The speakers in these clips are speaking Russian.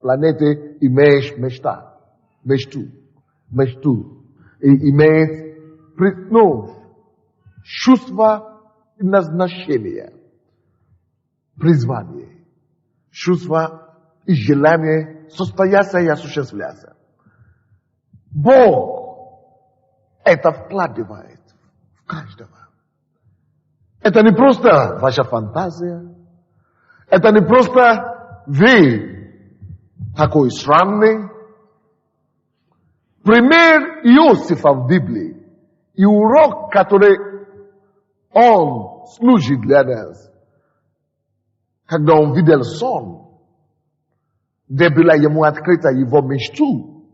Планеты имеешь мечта. Мечту. И имеет, чувство назначения. Призвание. Чувство и желание состояться и осуществляться. Бог это вкладывает в каждого. Это не просто ваша фантазия. Это не просто вы такой странный. Пример Иосифа в Библии и урок, который он служит для нас. Когда он видел сон, где была ему открыта его мечту.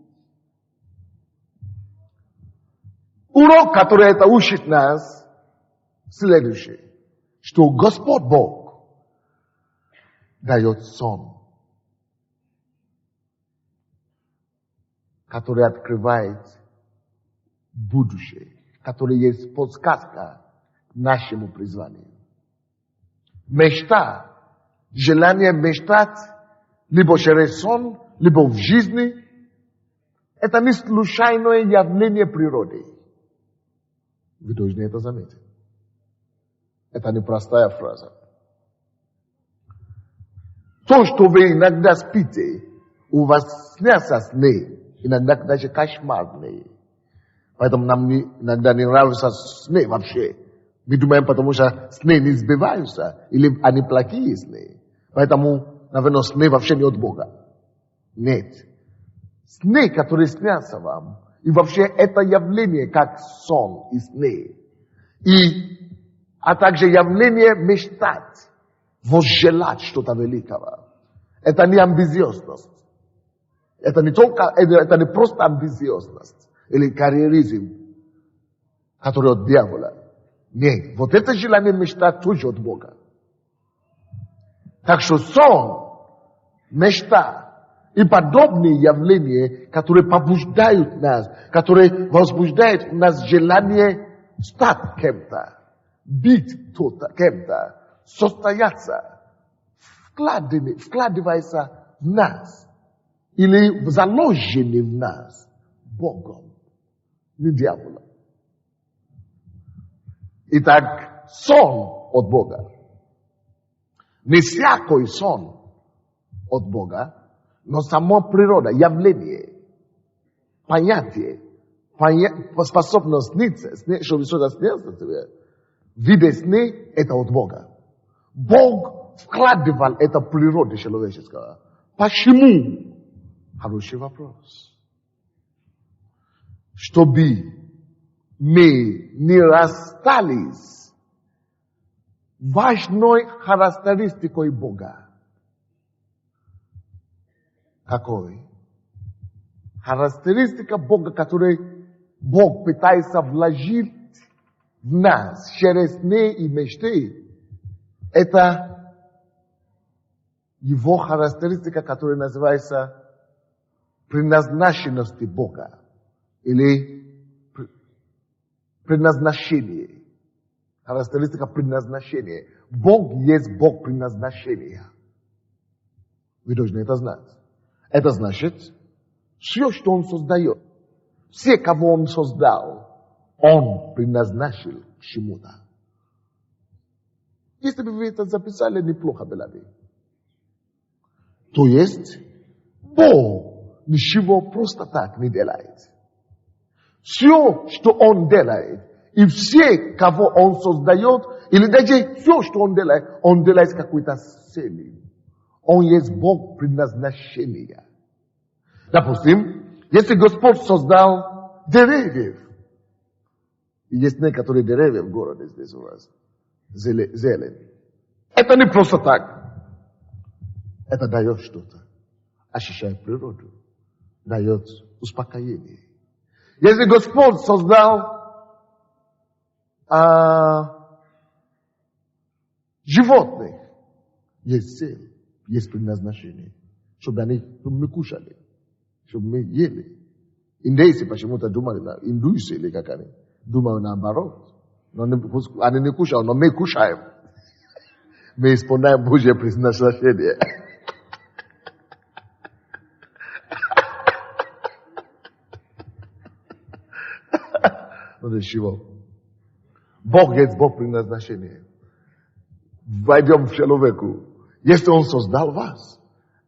Урок, который это учит нас, следующий, что Господь Бог дает сон, который открывает будущее, который есть подсказка нашему призванию. Мечта, желание мечтать, либо через сон, либо в жизни, это не случайное явление природы. Вы должны это заметить. Это не простая фраза. То, что вы иногда спите, у вас снятся сны, иногда даже кошмарные. Поэтому нам иногда не нравятся сны вообще. Мы думаем, потому что сны не сбиваются, или они плохие сны. Поэтому, наверное, сны вообще не от Бога. Нет. Сны, которые снятся вам, и вообще это явление, как сон и сны. А также явление мечтать, возжелать что-то великого. Это не амбициозность. Это не просто амбициозность или карьеризм, который от дьявола. Нет, вот это желание мечтать тоже от Бога. Так что сон, мечта и подобные явления, которые побуждают нас, которые возбуждают в нас желание стать кем-то, быть кем-то, состояться, вкладывается в нас или заложены в нас Богом, не дьяволом. Итак, сон от Бога. Не всякий сон от Бога, но сама природа, явление, понятие, способность сниться, чтобы что-то снится тебе, виды сны, это от Бога. Бог вкладывал это в природу человеческого. Почему? Хороший вопрос. Чтобы мы не расстались важной характеристикой Бога. Какой? Характеристика Бога, которой Бог пытается вложить в нас через сны и мечты, это его характеристика, которая называется предназначенности Бога или предназначение. Характеристика предназначения. Бог есть Бог предназначения. Вы должны это знать. Это значит, все, что Он создает, все, кого Он создал, Он предназначил к чему-то. Если бы вы это записали, неплохо было бы. То есть, Бог ничего просто так не делает. Все, что Он делает, и все, кого Он создает, или даже все, что Он делает с какой-то целью. Он есть Бог предназначения. Допустим, если Господь создал деревьев, и есть некоторые деревья в городе здесь у вас, зелень. Это не просто так. Это дает что-то. Ощущает природу. Дает успокоение. Если Господь создал животных, есть цель, есть предназначение, чтобы мы кушали, чтобы мы ели. Индейцы почему-то думали, индусы или как они, думают наоборот. Они не кушают, но мы кушаем. Мы исполняем Божье предназначение. Shiva. Bog jest Bog предназначение. Войдем в человеку. Если Он создал вас,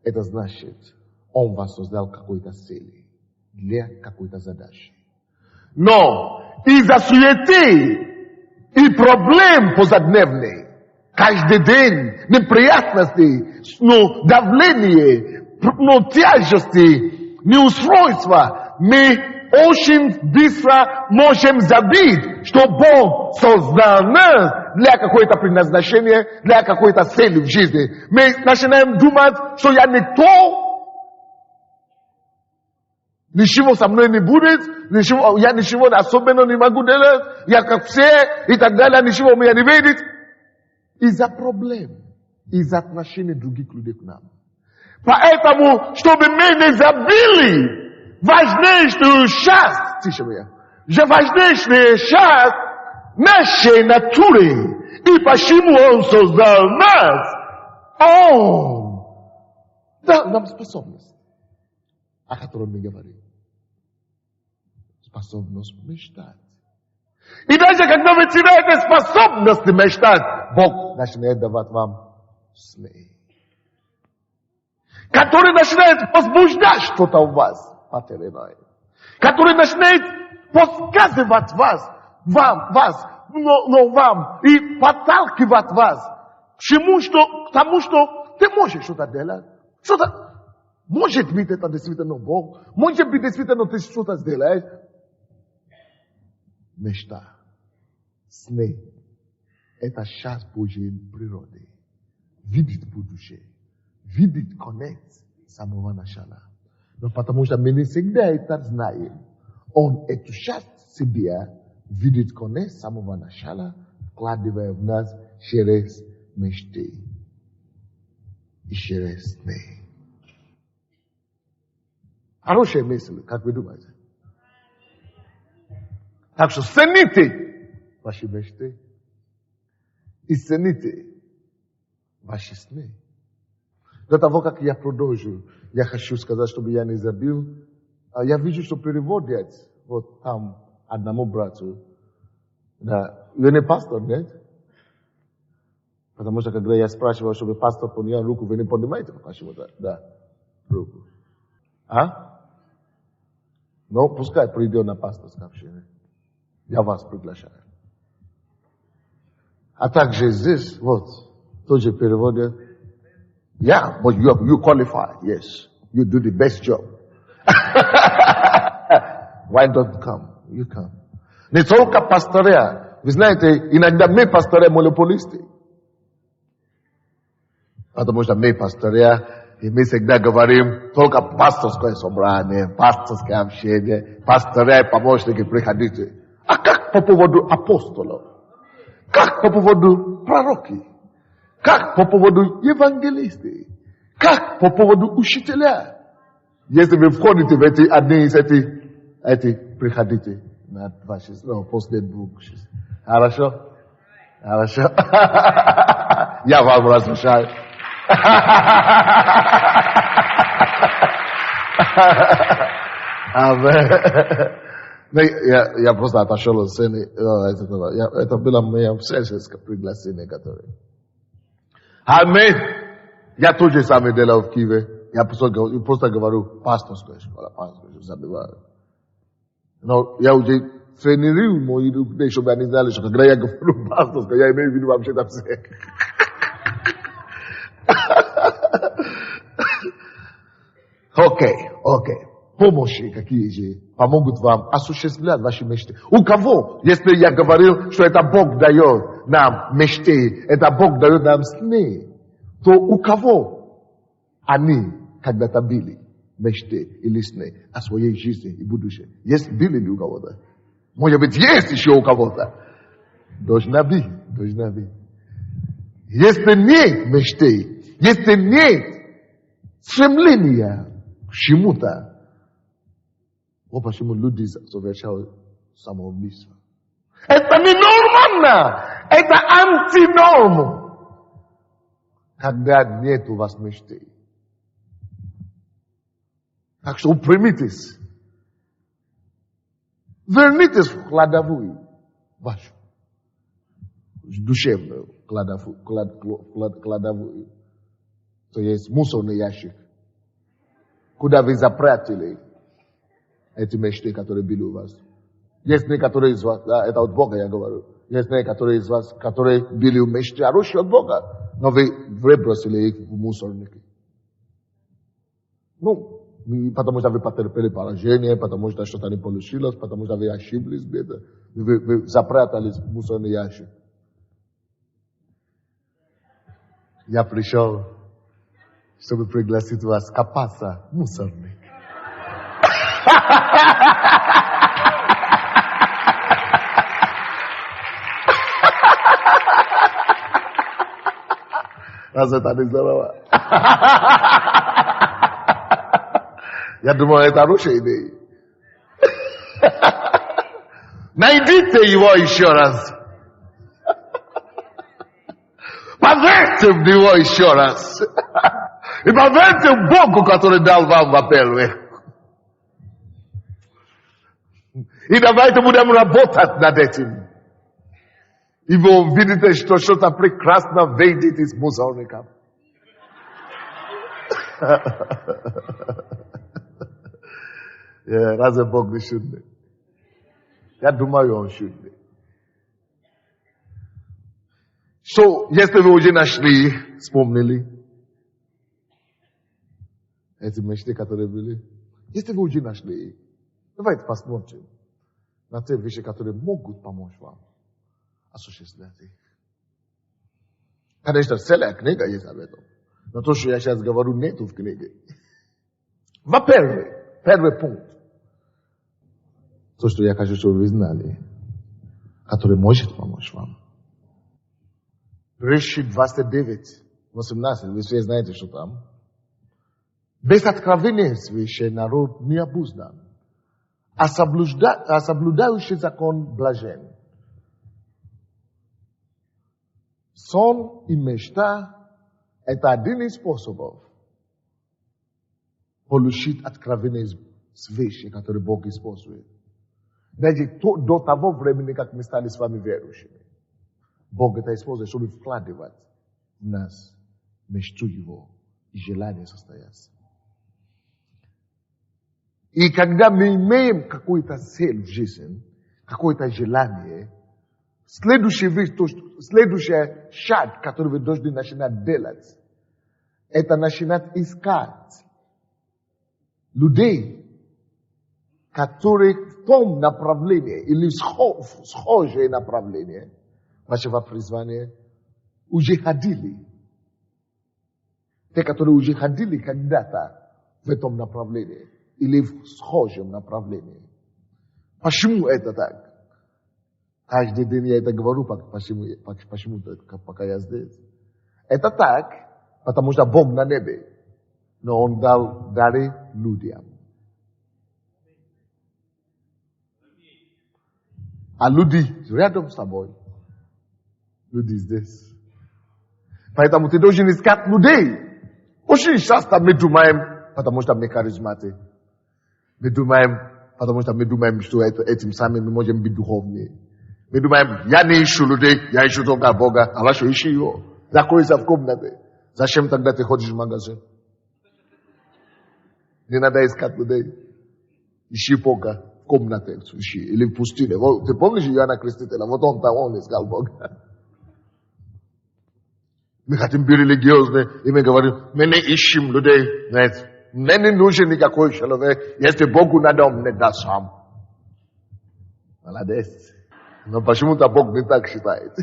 это значит, Он вас создал какой-то цели, для какой-то задачи. Но из-за суеты и проблем повседневных, каждый день, неприятностей, давление, тяжести, неустройства, мы очень быстро можем забыть, что Бог создал нас для какое-то предназначения, для какой-то цели в жизни. Мы начинаем думать, что я никто, ничего со мной не будет, я ничего особенного не могу делать, я как все и так далее, ничего у меня не выйдет. Из-за проблем, из-за отношений других людей к нам. Поэтому, чтобы мы не забыли важнейшую часть, важнейшую часть нашей натуры, и почему Он создал нас, Он дал нам способность, о которой мы говорим. Способность мечтать. И даже когда вы теряете способность мечтать, Бог начинает давать вам сны, который начинает возбуждать что-то у вас материальное, который начинает подсказывать вас, вам и подталкивать вас к тому, что ты можешь что-то делать, что-то, может быть, это действительно Бог, может быть, действительно ты что-то сделаешь. Мечта, сны, это часть Божьей природы. Видеть будущее, видеть конец с самого начала. Но потому что мы не всегда это знаем. Он эту часть себя видит конец с самого начала, вкладывая в нас через мечты и через сны. Хорошая мысль, как вы думаете? Так что цените ваши мечты и цените ваши сны. До того, как я продолжу, я хочу сказать, чтобы я не забыл. Я вижу, что переводят вот там одному брату. Да, вы не пастор, нет? Потому что когда я спрашивал, чтобы пастор поднял руку, вы не поднимаете почему-то? Да, руку. А? Ну, пускай придет на пасторское общение. Я вас приглашаю. А также здесь, вот, тоже переводят. Yeah, but you qualify. Yes, you do the best job. Why don't come? You come. Не только пастыря. Вы знаете, иногда мы пастыря монополисты. Потому что мы пастыря, и мы всегда говорим, только пасторское собрание, пасторское общение, пастыря и помощники приходите. А как по поводу апостолов? Как по поводу пророки? Как по поводу евангелисты? Как по поводу учителя? Если вы входите в эти одни из этих приходите на ваши, после двух. Хорошо? Хорошо? Я вам разрешаю. Я просто отошел от сцены. Это было мое сельское приглашение, которое. Аминь. Я тоже сам делал в Киеве. Я просто говорю, пасторская школа, пасторская, забиваю. Но я уже тренирую мои людей, чтобы они знали, что когда я говорю пасторская, я имею в виду вообще там все. Окей. Помощи какие же помогут вам осуществлять ваши мечты. У кого, если я говорил, что это Бог дает нам мечты, это Бог дает нам сны, то у кого они когда-то были мечты или сны о своей жизни и будущем? Были ли у кого-то? Может быть, есть еще у кого-то? Должна быть. Если нет мечты, если нет стремления к чему-то, вот почему люди совершают самоубийство. Это ненормально! Это антинорма! Когда нет у вас мечты. Так что упрямитесь. Вернитесь в кладовую вашу. Душевную кладовую. То есть мусорный ящик. Куда вы запрятали эти мечты, которые были у вас. Есть некоторые из вас, да, это от Бога я говорю. Есть некоторые из вас, которые были в мечте хорошие от Бога, но вы выбросили их в мусорники. Ну, потому что вы потерпели поражение, потому что что-то не получилось, потому что вы ошиблись где-то. Вы запрятались в мусорный ящик. Я пришел, чтобы пригласить вас копаться в мусорник. Разве это не здорово? Я думаю, это хорошая идея. Найдите его еще раз. Поверьте в него еще раз. И поверьте в Богу, который дал вам, во-первых. И давайте будем работать над этим. И вы увидите, что что-то прекрасно выйдет из мусорника. Разве Бог не чудный? Я думаю, он чудный. Если вы уже нашли, вспомнили эти мечты, которые были, если вы уже нашли, давайте посмотрим на те вещи, которые могут помочь вам осуществлять их. Конечно, целая книга есть об этом. Но то, что я сейчас говорю, нету в книге. Во-первых, первый пункт. То, что я хочу, чтобы вы знали, который может помочь вам. Решит 29, 18, вы все знаете, что там. Без откровения свыше народ не обуздан, а соблюдающий закон блажен. Сон и мечта – это один из способов получить откровение свыше, который Бог использует. Даже до того времени, как мы стали с вами верующими. Бог это использует, чтобы вкладывать в нас мечту Его и желание состояться. И когда мы имеем какую-то цель в жизни, какое-то желание, следующий шаг, который вы должны начинать делать, это начинать искать людей, которые в том направлении или схожее направление вашего призвания уже ходили. Те, которые уже ходили когда-то в этом направлении или в схожем направлении. Почему это так? Каждый день я это говорю, почему пока я здесь. Это так, потому что Бог на небе, но Он дал дары людям. А люди рядом с тобой. Люди здесь. Поэтому ты должен искать людей. Очень часто мы думаем, потому что мы харизматы. Мы думаем, потому что мы думаем, что этим самым мы можем быть духовные. Мы думаем, я не ищу людей, я ищу только Бога. А вашу ищи его. Закройся в комнате. Зачем тогда ты ходишь в магазин? Не надо искать людей. Ищи Бога. В комнате ищи. Или в пустыне. Ты помнишь Иоанна Крестителя? Вот он там, он искал Бога. Мы хотим быть религиозны, и мы говорим, мы не ищем людей. Нет. Мне не нужен никакой человек. Если Богу надо, он мне даст сам. Молодец. Но почему-то Бог не так считает.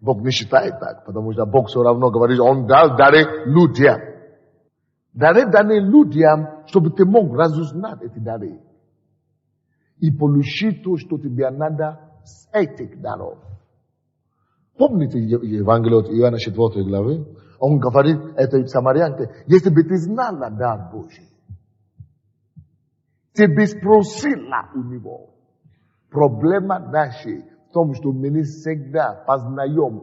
Бог не считает так, потому что Бог все равно говорит, Он дал дары людям. Дары даны людям, чтобы ты мог разузнать эти дары. И получить то, что тебе надо с этих даров. Помните Евангелие от Иоанна 4 главы? Он говорит этой самарянке, если бы ты знала дар Божий, ты бы спросила у него. Проблема наша в том, что мы не всегда узнаем,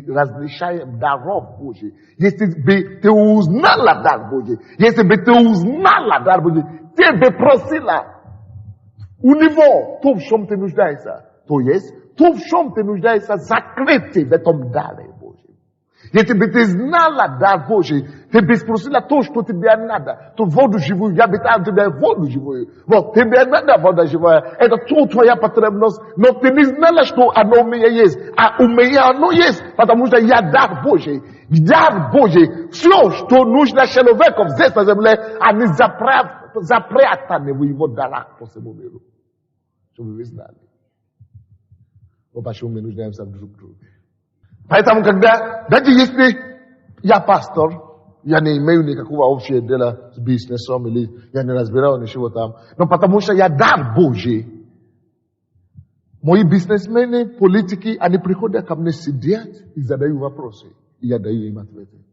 различаем даров Божьих. Если бы ты узнала дар Божий, если бы ты узнала дар Божий, ты бы просила. У него, то, в чем ты нуждаешься, то есть, то, в чем ты нуждаешься, закрытый в этом даре Божьем. Если бы ты знала дар Божий, ты бы спросила то, что тебе надо, то воду живую, я бы дал тебе воду живую. Вот, тебе надо вода живая, это то твоя потребность, но ты не знала, что оно у меня есть, а у меня оно есть, потому что я дар Божий. Дар Божий, все, что нужно человеку здесь на земле, они запрятаны в его дарах по всему миру. Чтобы вы знали. Вот почему мы нуждаемся друг в друге. Поэтому, когда, даже если я пастор, я не имею никакого общего дела с бизнесом, или я не разбираю ничего там, но потому что я дар Божий, мои бизнесмены, политики, они приходят ко мне, сидят и задают вопросы, и я даю им ответы.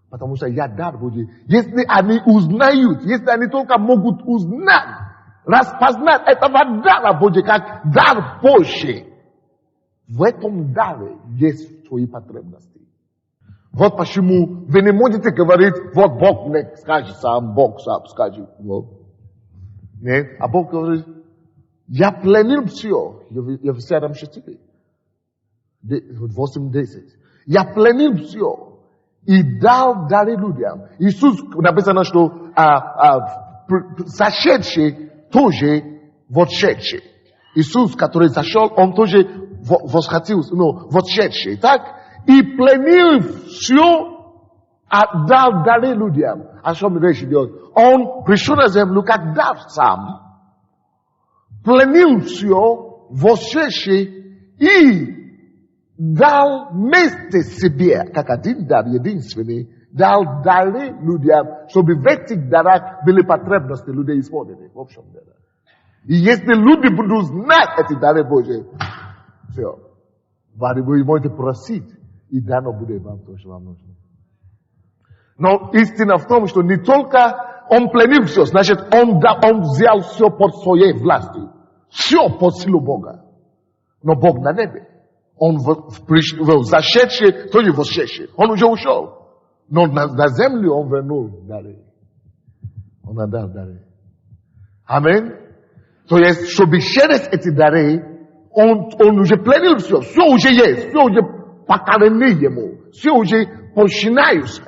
Потому что я дар Божий. Если они узнают, если они только могут узнать, распознать этого дара Божия, как дар Божий, в этом даре есть твои потребности. Вот почему вы не можете говорить, вот Бог мне скажет сам, Бог сам скажет. Вот. Нет? А Бог говорит, я пленил все. Ефесянам 4. 8-10. Я пленил все. И дал дары людям. Иисус, написано, что зашедший тоже вошедший. Иисус, который зашел, он тоже восхотился, вошедший, так? И пленил все, отдал дары людям. О чем речь идет? Он пришел на землю, как дар сам, пленил все, вошедший, и дал вместе себе, как один дар, единственный, дал дары людям, чтобы в этих дарах были потребности людей исполнены. В общем деле. И если люди будут знать эти дары Божьи, все, вы можете просить, и дано будет вам то, что вам нужно. Но истина в том, что не только он пленил все, значит, он взял все под своей властью. Все под силу Бога. Но Бог на небе. Он зашедший, тоже вошедший. Он уже ушел. Но на землю он вернул дары. Он отдал дары. Аминь. То есть, чтобы через эти дары, он уже пленил все уже есть, все уже покорено ему, все уже починаются.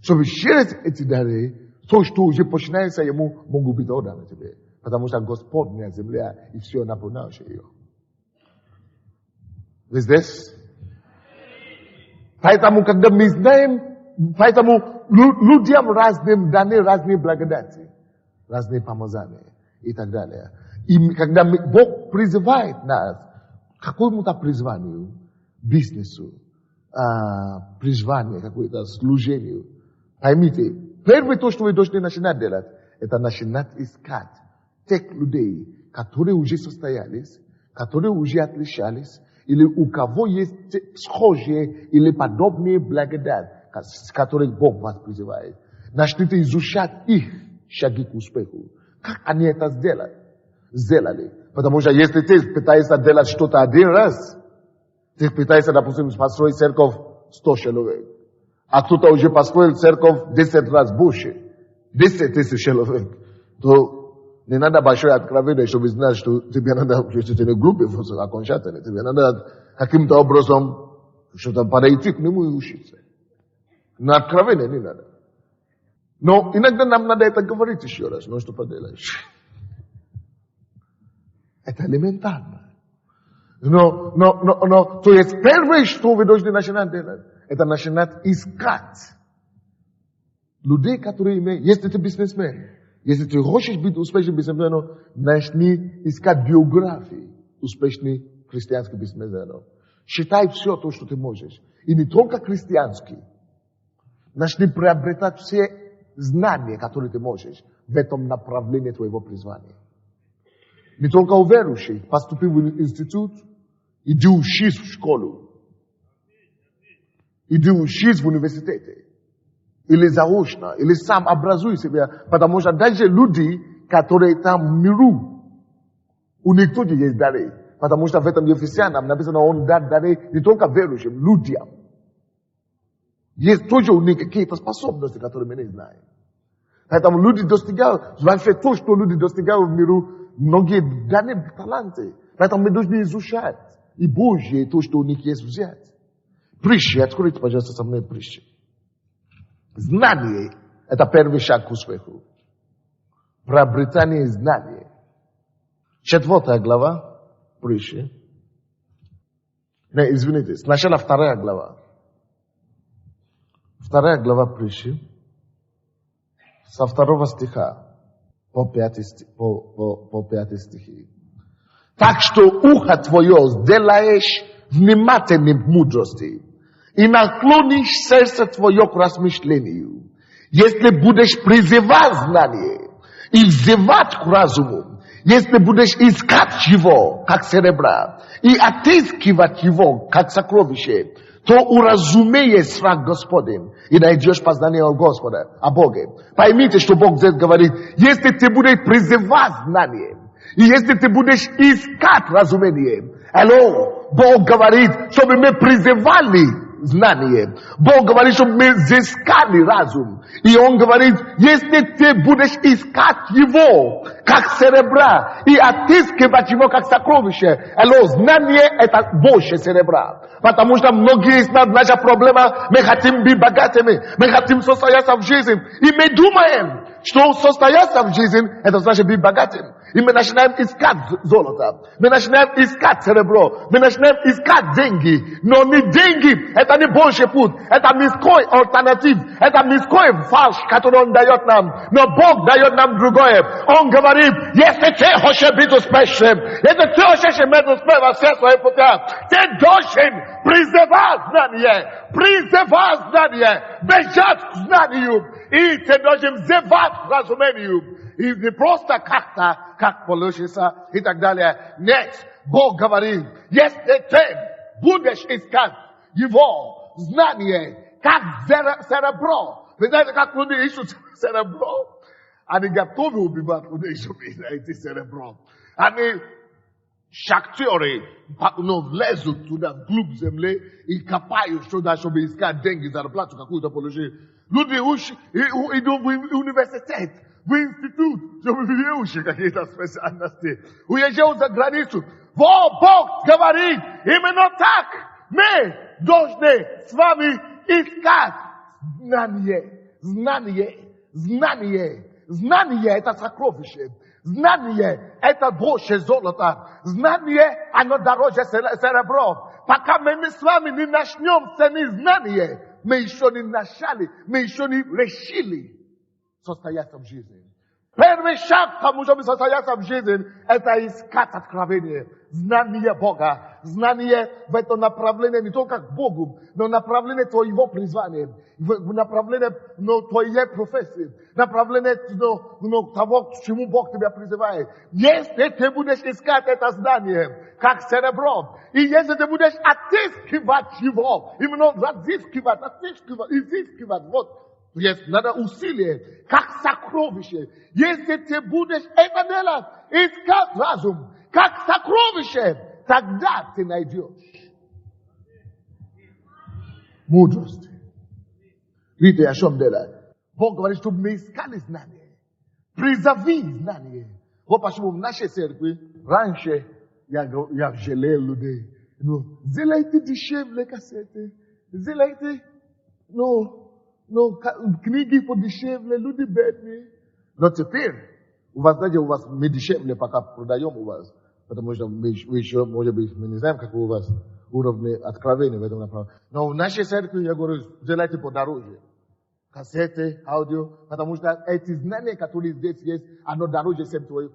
Чтобы через эти дары, то, что уже починается ему, могут быть отданы тебе. Потому что Господь на земле, и все наполняющее ее. Вы здесь? Поэтому, когда мы знаем, поэтому людям разным даны разные благодати, разные помазания и так далее. И когда Бог призывает нас к какому-то призванию, бизнесу, призванию, какому-то служению, поймите, первое то, что вы должны начинать делать, это начинать искать тех людей, которые уже состоялись, которые уже отличались, или у кого есть схожие или подобные благодать, с которых Бог вас призывает. Начните изучать их шаги к успеху. Как они это сделали. Потому что если ты пытаешься делать что-то один раз, ты пытаешься, допустим, построить церковь 100 человек, а кто-то уже построил церковь 10 раз больше, 10 тысяч человек, то не надо большое откровение, чтобы знать, что тебе надо, если ты не глупый, окончательно, тебе надо каким-то образом что-то подойти к нему и учиться. На откровение не надо. Но иногда нам надо это говорить еще раз, но что поделаешь. Это элементарно. Но, то есть первое, что вы должны начинать делать, это начинать искать людей, которые имеют, если ты бизнесмен, если ты хочешь быть успешным бизнесменом, начни искать биографии успешных христианских бизнесменов. Считай все то, что ты можешь. И не только христианский. Начни приобретать все знания, которые ты можешь в этом направлении твоего призвания. Не только у верующих. Поступи в институт, иди учись в школу. Иди учись в университете. Или заочно, или сам образуй себя. Потому что даже люди, которые там в миру, у них тоже есть дары. Потому что в этом Ефесянам написано, он дал дары не только верующим, людям. Есть тоже у них какие-то способности, которые мы не знаем. Поэтому люди достигают, вообще то, что люди достигают в миру, многие даны таланты. Поэтому мы должны изучать. И Божье, то, что у них есть, взять. Притчи, откройте, пожалуйста, со мной притчи. Знание – это первый шаг к успеху. Приобретание знания. 4 глава притчи. Не, извините, сначала 2 глава. 2 глава притчи. Со 2 стиха по 5 стихи. Так что ухо твое сделаешь внимательным к мудрости и наклонишь сердце твое к размышлению. Если будешь призывать знание и взывать к разуму, если будешь искать его, как серебра, и отыскивать его, как сокровище, то уразумеешь страх Господень и найдешь познание о Господа, о Боге. Поймите, что Бог здесь говорит, если ты будешь призывать знание, и если ты будешь искать разумение, Бог говорит, чтобы мы призывали знание. Бог говорит, чтобы мы взыскали разум. И Он говорит, если ты будешь искать его, как серебра, и отыскивать его, как сокровище, знание — это больше серебра. Потому что многие из нас, наша проблема, мы хотим быть богатыми, мы хотим состояться в жизни. И мы думаем, что состояться в жизни, это значит быть богатым. И мы начинаем искать золото, мы начинаем искать серебро, мы начинаем искать деньги. Но не деньги, это не Божий путь, это мирской альтернатив, это мирской фальш, который Он дает нам. Но Бог дает нам другое. Он говорит, если ты хочешь быть успешным, если ты хочешь иметь успех во всех своих путях, ты должен призывать знание, бежать к знанию, и ты должен взывать к разумению. И не просто как-то, как получится и так далее. Нет, Бог говорит, если ты будешь искать его знание, как серебро. Вы знаете, как люди ищут серебро? Они готовы убивать людей, чтобы найти серебро. Они шахтеры влезут туда, вглубь земли, и копают сюда, чтобы искать деньги, зарплату какую-то получить. Люди идут в университет, в институт, чтобы выучить какие-то специальности. Уезжают за границу. Бог говорит, именно так мы должны с вами искать знание — это сокровище. Знание — это больше золота. Знание — оно дороже серебро. Пока мы с вами не начнем ценить знание, мы еще не начали, мы еще не решили состояться в жизни. Первый шаг к тому, чтобы состояться в жизни, это искать откровение, знание Бога, знание в этом направлении не только к Богу, но направление твоего призвания, направление твоей профессии, направление того, к чему Бог тебя призывает. Если ты будешь искать это знание, как серебро, и если ты будешь отыскивать его, именно изыскивать, вот, есть, надо усилие, как сокровище. Если ты будешь это делать, искать разум, как сокровище, тогда ты найдешь мудрость. Видите, о чем дело? Бог говорит, чтобы мы искали знание. Призови знание. Вот почему в нашей церкви раньше я жалел людей. Сделайте дешевле кассеты, сделайте, книги подешевле, люди бедные. Но теперь, мы дешевле пока продаем у вас. Потому что мы еще, может быть, мы не знаем, как у вас уровни откровения в этом направлении. Но в нашей церкви, я говорю, сделайте подороже. Кассеты, аудио. Потому что эти знания, которые здесь есть, оно дороже,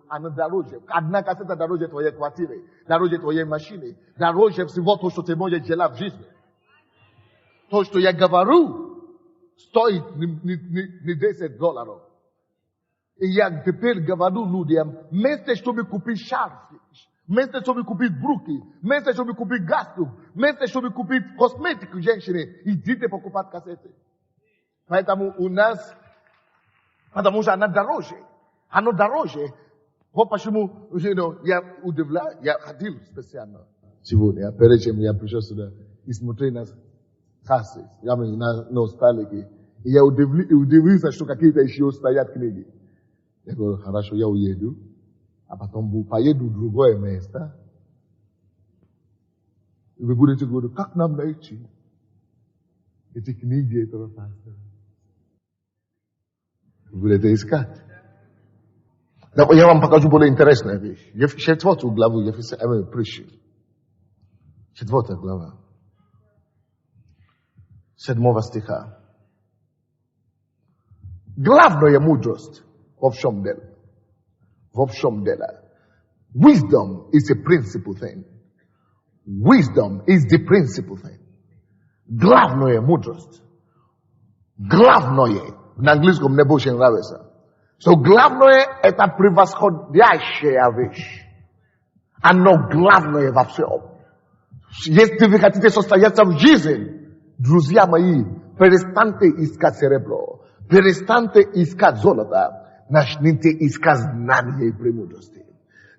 оно дороже. Одна кассета дороже твоей квартиры, дороже твоей машины, дороже всего то, что ты можешь делать в жизни. То, что я говорю, стоит не $10. И я теперь говорю людям, вместо чтобы купить шарф, вместо чтобы купить брюки, вместо чтобы купить галстук, вместо чтобы купить косметику женщине, идите покупать кассеты. Поэтому у нас, потому что она дороже. Оно дороже. Вот почему, я удивляюсь, я ходил специально сегодня, перед чем я пришел сюда, и смотрел на кассы, на столики. И я удивился, что какие-то еще стоят книги. Я говорю, хорошо, я уеду, а потом поеду в другое место. И вы будете говорить, как нам найти эти книги этого пастора? Вы будете искать. Я вам покажу более интересную вещь. Четвертую главу Ефесянам пришел. 4 глава. 7 стиха. Главная мудрость во всем деле. Во всем деле. Wisdom is a principal thing. Wisdom is the principal thing. Главная мудрость. Главное. На английском не больше нравится. So, главное – это превосходящая вещь. Оно главное во всем. Если вы хотите состояться в жизни, друзья мои, перестаньте искать серебро, перестаньте искать золото, начните искать знания и премудрости.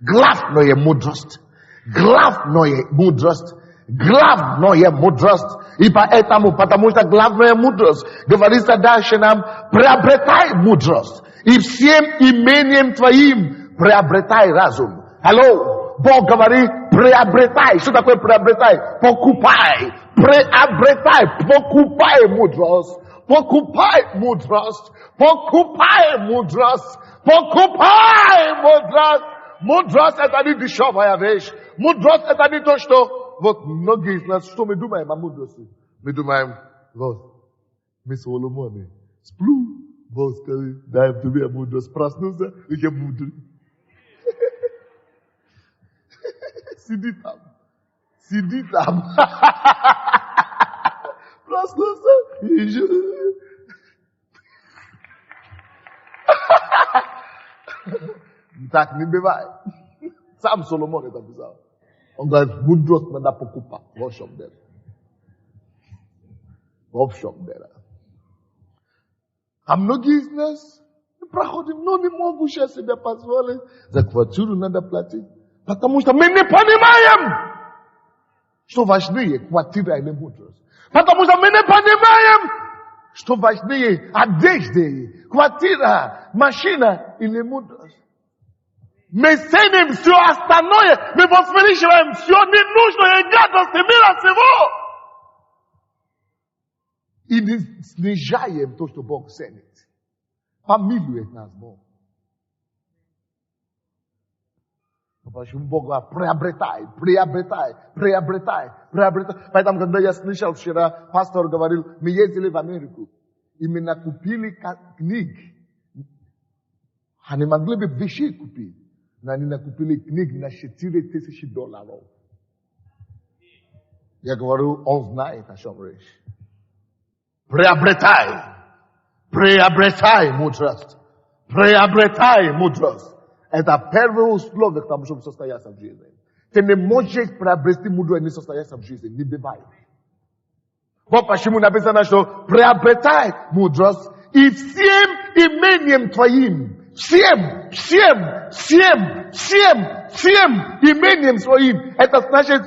Главное мудрость. Главное мудрость. Главное мудрость. И поэтому, потому что главная мудрость, говорится дальше нам, приобретай мудрость. И всем имением твоим приобретай разум. Алло, Бог говорит, приобретай. Что такое приобретай? Покупай. Приобретай, покупай мудрость. Покупай мудрость. Покупай мудрость. Покупай мудрость. Мудрость это не дешевая вещь. Мудрость это не то, что... Вот многие из нас, что мы думаем о мудрости? Мы думаем, вот, мы Соломоны. Сплю. Бог скажет, дай тебе мудрость. Проснулся, и я мудрый. Сиди там. Сиди там. Проснулся, и я... Так не бывает. Сам Соломон это писал. Он говорит, мудрость надо покупать. Во всем деле. Во всем деле. А многие из нас проходим, но не могу сейчас себе позволить. За квартиру надо платить. Потому что мы не понимаем, что важнее квартира или мудрость. Потому что мы не понимаем, что важнее одежды, квартира, машина или мудрость. Мы ценим все остальное, мы возвеличиваем все ненужное гадости мира всего. И не снижаем то, что Бог ценит. Помилует нас Бог. Почему Бог говорит, приобретай, приобретай, приобретай, приобретай. Поэтому, когда я слышал вчера, пастор говорил, мы ездили в Америку, и мы накупили книг. Они могли бы вещи купить, но они накупили книг на $4000. Я говорю, он знает, о чем речь. Приобретай. Приобретай мудрость. Приобретай мудрость. Это первое условие к тому, чтобы состояться в жизни. Ты не можешь приобрести мудрость и не состояться в жизни. Не бывает. Вот почему написано, что приобретай мудрость и всем имением твоим. Всем имением своим. Это значит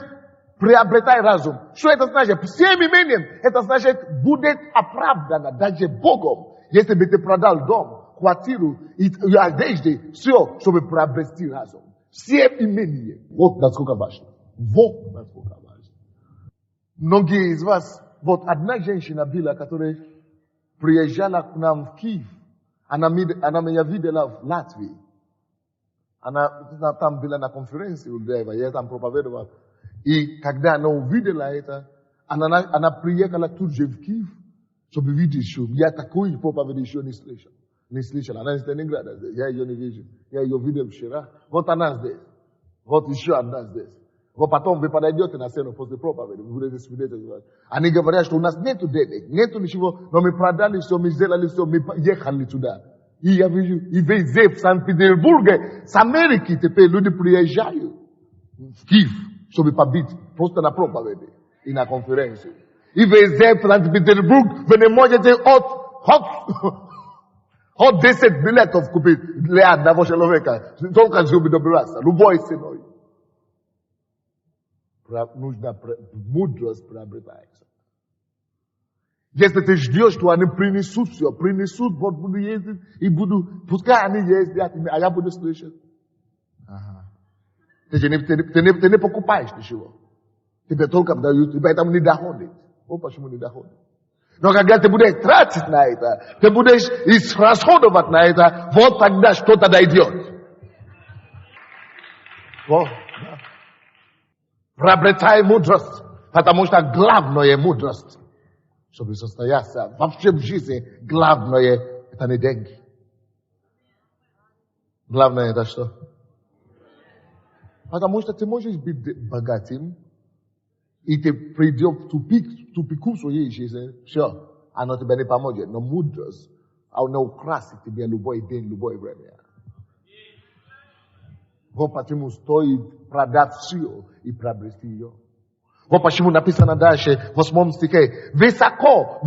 приобретай разум. Что это значит? Всем имением. Это значит, будет оправдано даже Богом, если бы ты продал дом, квартиру и одежды, все, чтобы приобрести разум. Всем имением. Вот насколько важно. Вот насколько важно. Многие из вас, вот одна женщина была, которая приезжала к нам в Киев. Она меня видела в Латвии. Она там была на конференции у Дева, я там проповедовал. И когда она увидела это, она приехала тут же в Киев, чтобы видеть, что я такой проповедь еще не слышал. Не слышал. Она из Ленинграда здесь. Я ее не вижу. Я ее видел вчера. Вот она здесь. Вот еще одна здесь. Вот потом вы подойдете на сцену после проповеди, вы будете свидетельствовать. Они говорят, что у нас нету денег, нету ничего, но мы продали все, мы сделали все, мы ехали туда. И я вижу, и везде в Санкт-Петербурге, с Америки теперь люди приезжают в Киев, чтобы побить просто на проповеди и на конференции. И везде в Санкт-Петербург вы не можете от 10 билетов купить для одного человека, только чтобы добраться, любой ценой. Нужно мудрость приобретается. Este te judioși tu ani prini sud vor budu iezi I budu putka ani iezi aya budu solution. Aha. Te ne preocupais de chivo. Te betolka da you te tam ni da honde. Opa shimo ni da honde. No kagal te bude tratit naita. Te bude is rashodovat naita. Vot тогда что-то дойдет. Во. Приобретай мудрость, потому что главное мудрость. Чтобы состояться вообще в жизни, главное это не деньги. Главное это что? Потому что ты можешь быть богатым, и ты придешь в тупику своей жизни, все, оно тебе не поможет. Но мудрость, она украсит тебе любой день, любое время. Вот почему стоит продать все и приобрести ее. Вот почему написано дальше в 8 стихе. Высоко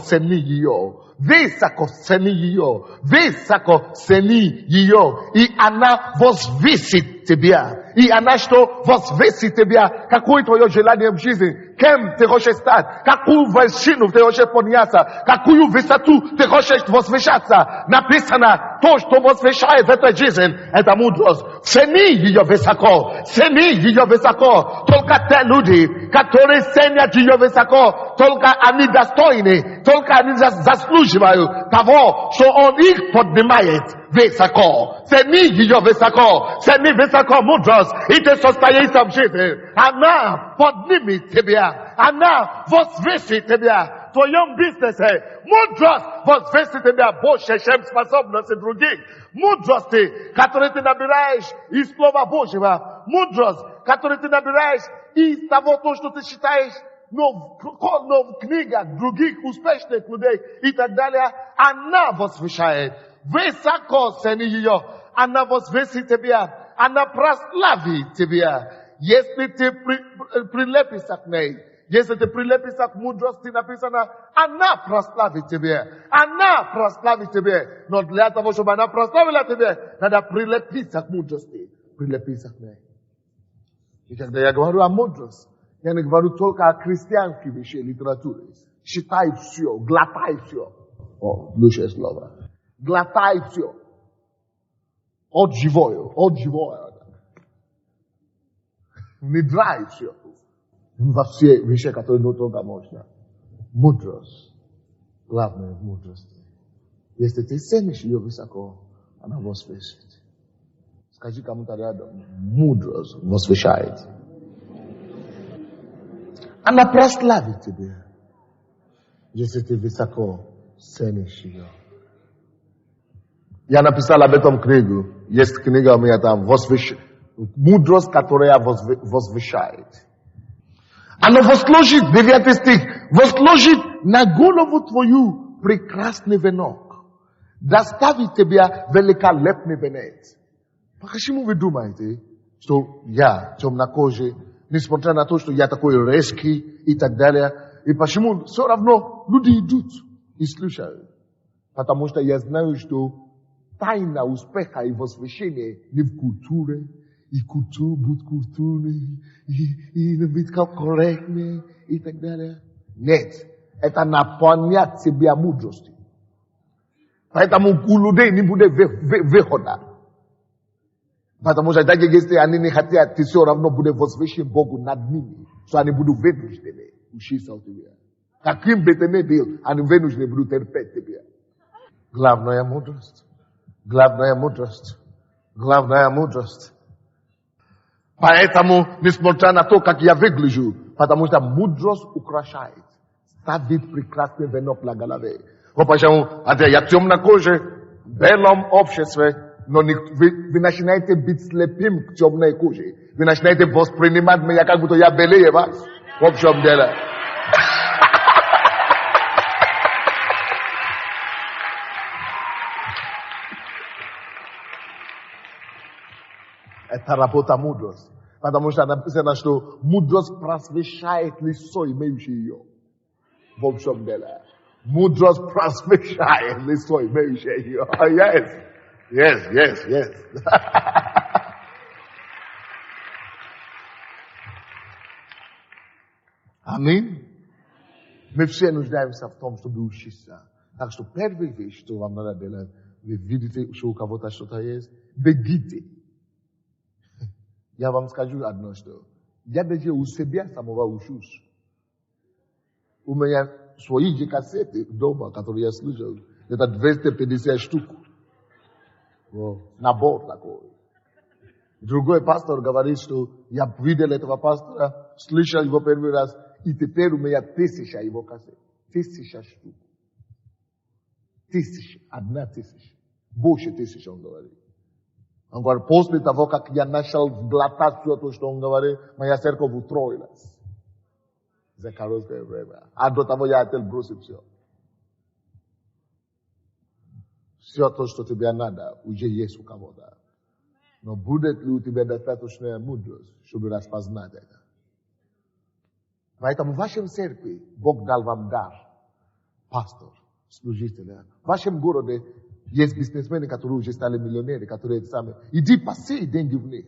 цени ее. Высоко цени ее. Высоко цени ее. И она возвысит тебя. И она что? Возвысит тебя. Какое твое желание в жизни? Кем ты хочешь стать? Какую вершину ты хочешь подняться? Какую высоту ты хочешь возвышаться? Написано, то, что возвышает в этой жизни, это мудрость. Цени ее высоко. Цени ее высоко. Только те люди, которые ценят ее высоко, только они достойны, только они заслуживают того, что он их поднимает высоко. Цени ее высоко. Цени высоко мудрость. И ты состоишься в жизни. Она поднимет тебя. Она возвысит тебя. В твоем бизнесе мудрость возвысит тебя больше, чем способности других. Мудрости, которые ты набираешь из Слова Божьего. Мудрость, которую ты набираешь из того, что ты считаешь, но в книгах других успешных людей и так далее. Она возвышает. Высоко цени ее. Она возвысит тебя. Она прославит тебя. Если ты прилепишься к ней. Если ты прилепишься к мудрости, написано, она прославит тебя. Она прославит тебя. Но для того, чтобы она прославила тебя, надо прилепиться к мудрости. Прилепиться к ней. И когда я говорю о мудрости, я не говорю только о христианской вещи, литературе. Считай все, глотай все. О, лучшее слово. Глотай все. От живое. Не драй все. Во все вещи, которые не только можно. Мудрость. Главное в мудрости. Если ты ценишь ее высоко, она возвысит. Скажи кому-то рядом. Мудрость возвышает. Она прославит тебя, если ты высоко ценишь ее. Я написал об этом книгу. Есть книга у меня там. Мудрость, которая возвышает. Она возложит, 9 стих, возложит на голову твою прекрасный венок. Доставит тебя великолепный венец. Почему вы думаете, что я темнокожий, несмотря на то, что я такой резкий и так далее, и почему все равно люди идут и слушают? Потому что я знаю, что тайна успеха и возвышения не в культуре, и культура будет культурной, и быть как корректнее, и так далее. Нет, это наполнять себя мудростью. Поэтому у людей не будет выхода. Потому что даже если они не хотят, ты все равно будет возвышен Богу над ними. Что они будут вынуждены учиться у тебя. Каким бы ты ни был, они вынуждены будут терпеть тебя. Главная мудрость. Главная мудрость. Главная мудрость. Поэтому, несмотря на то, как я выгляжу, потому что мудрость украшает. Ставит прекрасный венок на голове. Вот почему, я темнокожий, в белом обществе, но вы начинаете быть слепым к темной коже. Вы начинаете воспринимать меня, как будто я белее вас. В общем деле. Это работа мудрость. Потому что написано, что мудрость просвещает лицо, имеющее ее. В общем деле. Мудрость просвещает лицо, имеющее ее. Yes. Аминь. Мы все нуждаемся в том, чтобы учиться. Так что первая вещь, что вам надо делать, вы видите, что у кого-то что-то есть, бегите. Я вам скажу одно, что я даже у себя самого учусь. У меня свои же кассеты дома, которые я слышал, это 250 штук. Набор такой. Другой пастор говорит, что я видел этого пастора, слышал его первый раз, и теперь у меня 1000 его кассет. 1000 штук. 1000. 1000. Больше 1000, он говорит. Он говорит, после того, как я начал глотать все то, что он говорит, моя церковь утроилась. За короткое время. А до того я хотел бросить все. Все то, что тебе надо, уже есть у кого-то. Но будет ли у тебя достаточная мудрость, чтобы распознать это? Поэтому в вашем церкви Бог дал вам дар. Пастор, служителя. В вашем городе есть бизнесмены, которые уже стали миллионеры, которые сами. Иди посей деньги в них.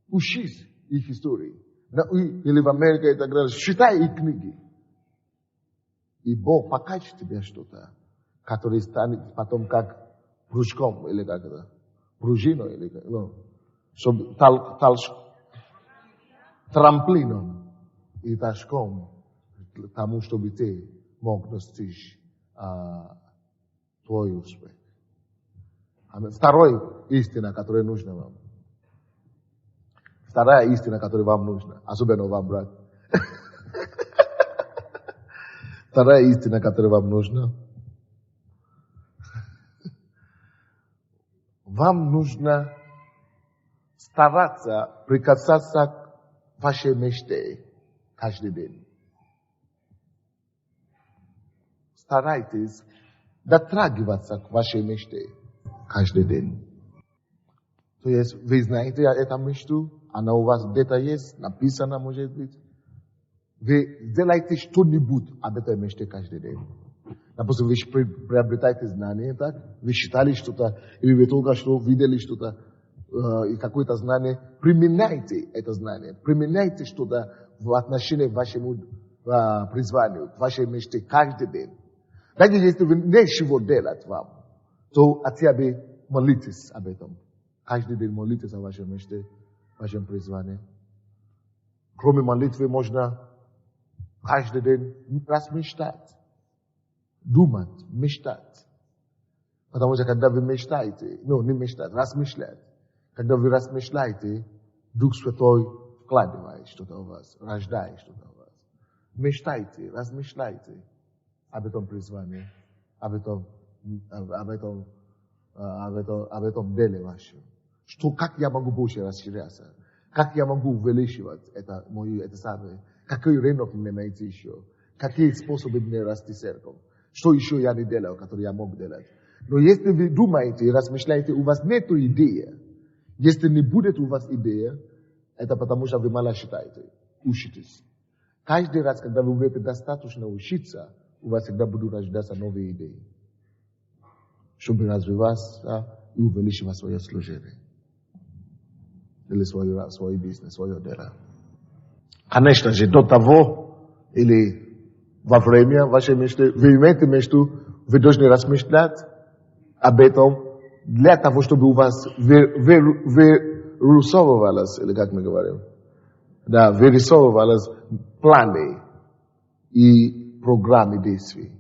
Учись их истории. Или в Америке и так далее. Читай их книги. И Бог покажет тебе что-то, которое станет потом как прыжком, или как это, пружиной, или как, чтобы трамплином и ташком тому, чтобы ты мог достичь твой успех. Вторая истина, которая нужна вам. Вторая истина, которая вам нужна. Особенно вам, брат. Вторая истина, которая вам нужна. Вам нужно стараться прикасаться к вашей мечте каждый день. Старайтесь дотрагиваться к вашей мечте каждый день. То есть вы знаете эту мечту, она у вас где-то есть, написана, может быть. Вы сделаете что-нибудь об этой мечте каждый день. Допустим, вы приобретаете знания, так? Вы читали что-то, или вы только что видели что-то, и какое-то знание. Применяйте это знание. Применяйте что-то в отношении к вашему призванию, к вашей мечте каждый день. Даже если вы нечего делать вам, то хотя бы молитесь об этом. Каждый день молитесь о вашей мечте, вашем призвании. Кроме молитвы можно каждый день размышлять. Думать, мечтать. Потому что когда вы мечтаете, не мечтать, размышлять. Когда вы размышляете, Дух Святой вкладывает что-то в вас, рождает что-то в вас. Мечтайте, размышляйте об этом призвании, об этом деле вашем. Как я могу больше расширяться? Как я могу увеличивать это самое? Какой рынок мне найти еще? Какие способы мне расти церковь? Что еще я не делал, который я мог делать? Но если вы думаете и размышляете, у вас нет идеи. Если не будет у вас идея, это потому что вы мало считаете, учитесь. Каждый раз, когда вы будете достаточно учиться, у вас всегда будут рождаться новые идеи. Чтобы развиваться и увеличивать свое служение. Или свой бизнес, свое дело. Конечно же, до того, или во время вашей мечты, вы имеете мечту, вы должны размышлять об этом для того, чтобы у вас вырисовывалось, или как мы говорим, вырисовывалось планы и программы действий.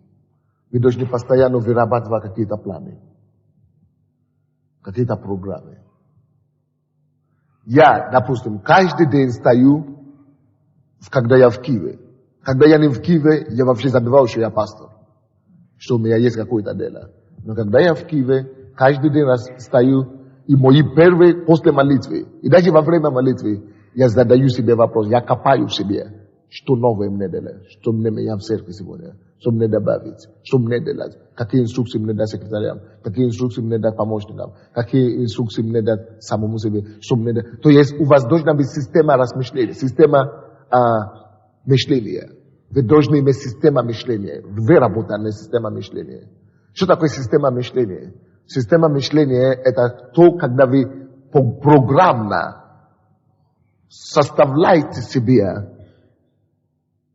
Вы должны постоянно вырабатывать какие-то планы, какие-то программы. Я, допустим, каждый день стою, когда я в Киеве. Когда я не в Киеве, я вообще забываю, что я пастор. Что у меня есть какое-то дело. Но когда я в Киеве, каждый день стою, и мои первые после молитвы, и даже во время молитвы, я задаю себе вопрос, я копаю в себе, что новое мне делать, что мне менять в церкви сегодня, что мне добавить, что мне делать, какие инструкции мне дать секретарям, какие инструкции мне дать помощникам, какие инструкции мне дать самому себе, что мне дать. То есть у вас должна быть система размышления, система мышления. Вы должны иметь систему мышления, выработанная система мышления. Что такое система мышления? Система мышления – это то, когда вы программно составляете себе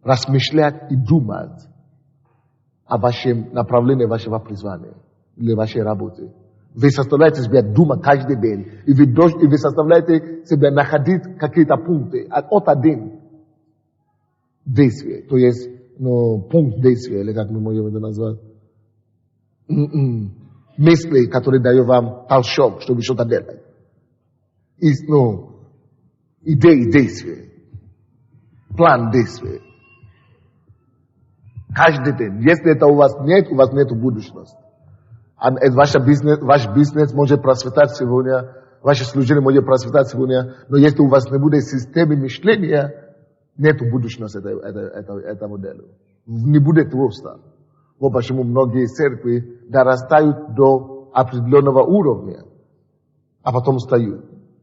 размышлять и думать о вашем направлении вашего призвания или вашей работы. Вы заставляете себя думать каждый день, и вы заставляете себя находить какие-то пункты от один действия, то есть пункт действия, или как мы можем это назвать, мысли, которые дают вам толчок, чтобы что-то делать. Идеи действия, план действия. Каждый день. Если это у вас нет будущности. Ваш бизнес может процветать сегодня, ваше служение может процветать сегодня, но если у вас не будет системы мышления, нет будущности этого дела. Не будет роста. Вот почему многие церкви дорастают до определенного уровня, а потом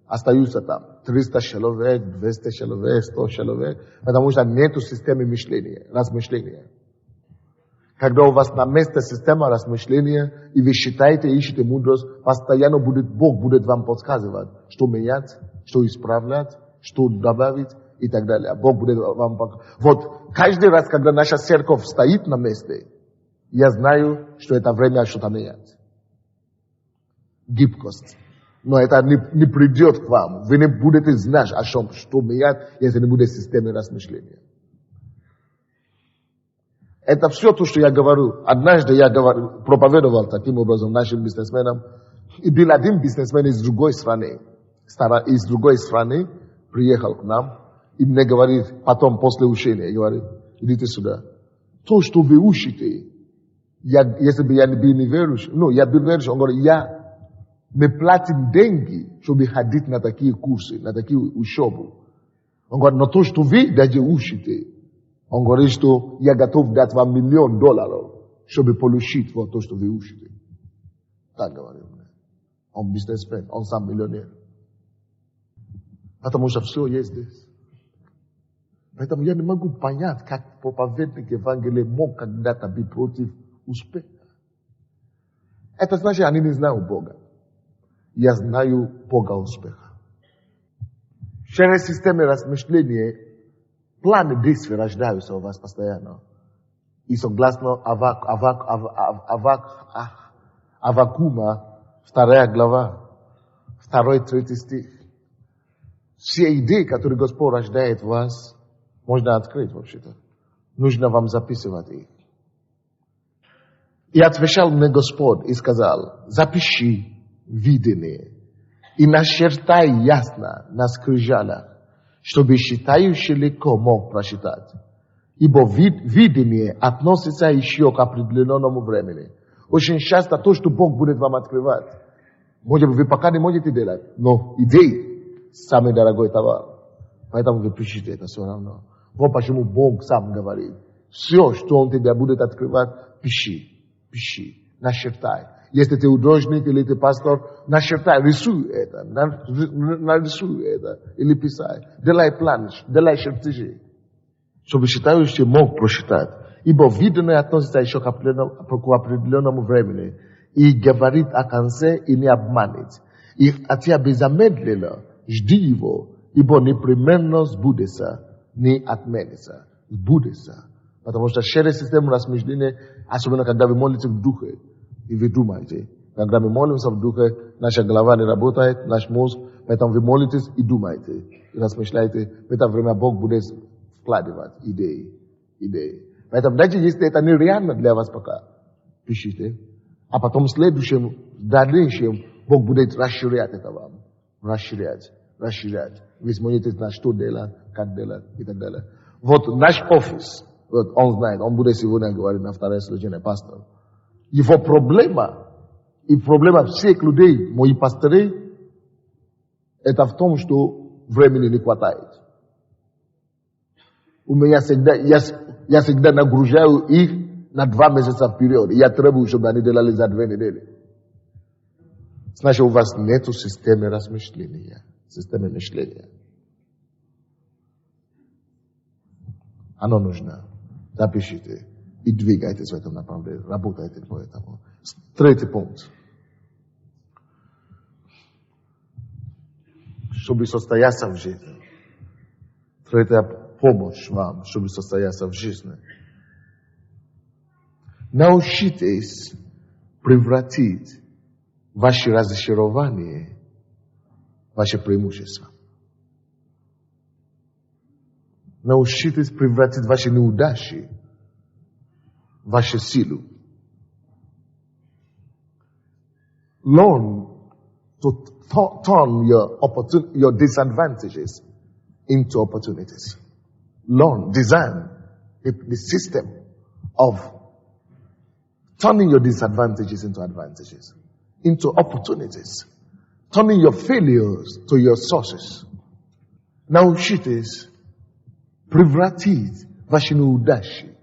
остаются там. 300 человек, 200 человек, 100 человек, потому что нет системы мышления, размышления. Когда у вас на месте система размышления, и вы считаете, ищете мудрость, постоянно Бог будет вам подсказывать, что менять, что исправлять, что добавить и так далее. Бог будет вам показывать. Вот каждый раз, когда наша церковь стоит на месте, я знаю, что это время что-то менять. Гибкость. Но это не придет к вам. Вы не будете знать, о чем, что менять, если не будет системы размышления. Это все то, что я говорю. Однажды я проповедовал таким образом нашим бизнесменам. И был один бизнесмен из другой страны. Приехал к нам. И мне говорит, потом, после учения, говорит, идите сюда. То, что вы учите, если бы я не был верующий, я был верующий, он говорит, мы платим деньги, чтобы ходить на такие курсы, на такие учебы. Он говорит, но то, что вы даже учите, он говорит, что я готов дать вам $1 миллион, чтобы получить вот то, что вы учите. Так говорил мне. Он бизнесмен, он сам миллионер. Потому что все есть здесь. Поэтому я не могу понять, как проповедник Евангелия мог когда-то быть против успеха. Это значит, они не знают Бога. Я знаю Бога успеха. Через систему размышления планы действий рождаются у вас постоянно. И согласно Аввакума, 2 глава, 2-3 стих. Все идеи, которые Господь рождает в вас, можно открыть вообще-то. Нужно вам записывать их. И отвечал мне Господь и сказал, запиши видение и начертай ясно на скрижалях, чтобы считающий легко мог прочитать. Ибо видение относится еще к определенному времени. Очень часто то, что Бог будет вам открывать, может быть, вы пока не можете делать, но идеи – самый дорогой товар. Поэтому вы пишите это все равно. Вот почему Бог сам говорит, все, что Он тебя будет открывать, пиши, начертай. Если ты художник или ты пастор, начертай, рисуй это, нарисуй это, или писай. Делай план, делай чертежи, чтобы читающий мог прочитать. Ибо видение относится еще к определенному времени и говорит о конце и не обманет. И хотя бы замедленно, жди его, ибо непременно сбудется, не отменится, сбудется. Потому что через систему размышления, особенно когда вы молитесь в духе, и вы думаете. Когда мы молимся в духе, наша голова не работает, наш мозг, поэтому вы молитесь и думаете, и размышляете. В это время Бог будет вкладывать идеи. Поэтому даже если это нереально для вас пока, пишите. А потом в следующем, дальнейшем, Бог будет расширять это вам. Расширять. Вы сможете знать, что делать, как делать и так далее. Вот наш офис, вот он знает, он будет сегодня говорить на второе служение, пастор. Его проблема, и проблема всех людей, мои пасторы, это в том, что времени не хватает. У меня всегда, я всегда нагружаю их на 2 месяца вперед. Я требую, чтобы они делали за 2 недели. Значит, у вас нет системы размышления, системы мышления. Оно нужно. Запишите. И двигайтесь в этом направлении, работайте по этому. 3 пункт. Чтобы состояться в жизни. 3 помощь вам, чтобы состояться в жизни. Научитесь превратить ваши разочарования в ваше преимущество. Научитесь превратить ваши неудачи в вашу силу. Learn to turn your disadvantages into opportunities. Learn, design the system of turning your disadvantages into advantages, into opportunities, turning your failures to your sources. Научитесь превратить ваши неудачи,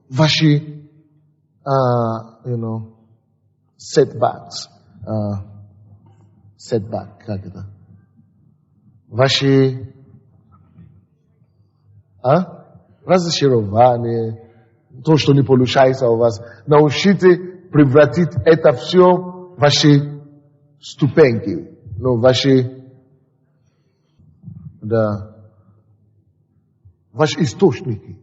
ваши, setbacks, как это? Ваши разочарования, то, что не получается у вас, научите превратить это все в ваши ступеньки, ваши источники.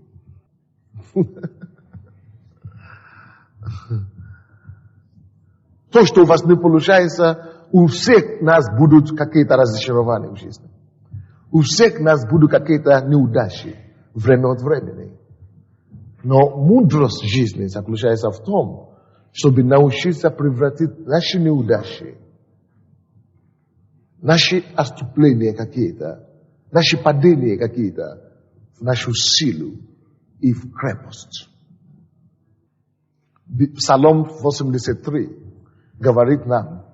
То, что у вас не получается, у всех нас будут какие-то разочарования в жизни. У всех нас будут какие-то неудачи время от времени. Но мудрость жизни заключается в том, чтобы научиться превратить наши неудачи, наши отступления какие-то, наши падения какие-то в нашу силу и в крепость. Псалом 83 говорит нам,